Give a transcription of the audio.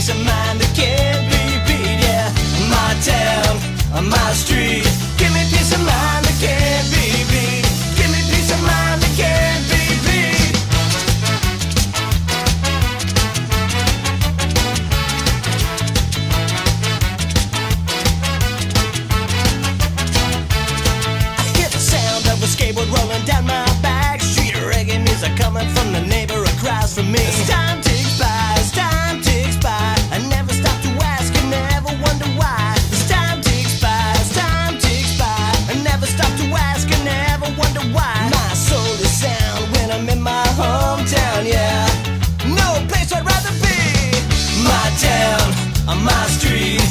peace of mind that can't be beat. Yeah, my town, my street. Give me peace of mind that can't be beat. Give me peace of mind that can't be beat. I hear the sound of a skateboard rolling down my back street. Reggae music coming from the neighbor across from me. As time ticks by, as time ticks by, I never stop to ask and never wonder why. As time ticks by, as time ticks by, I never stop to ask and never wonder why. My soul is sound when I'm in my hometown, yeah. No place I'd rather be. My town, my street.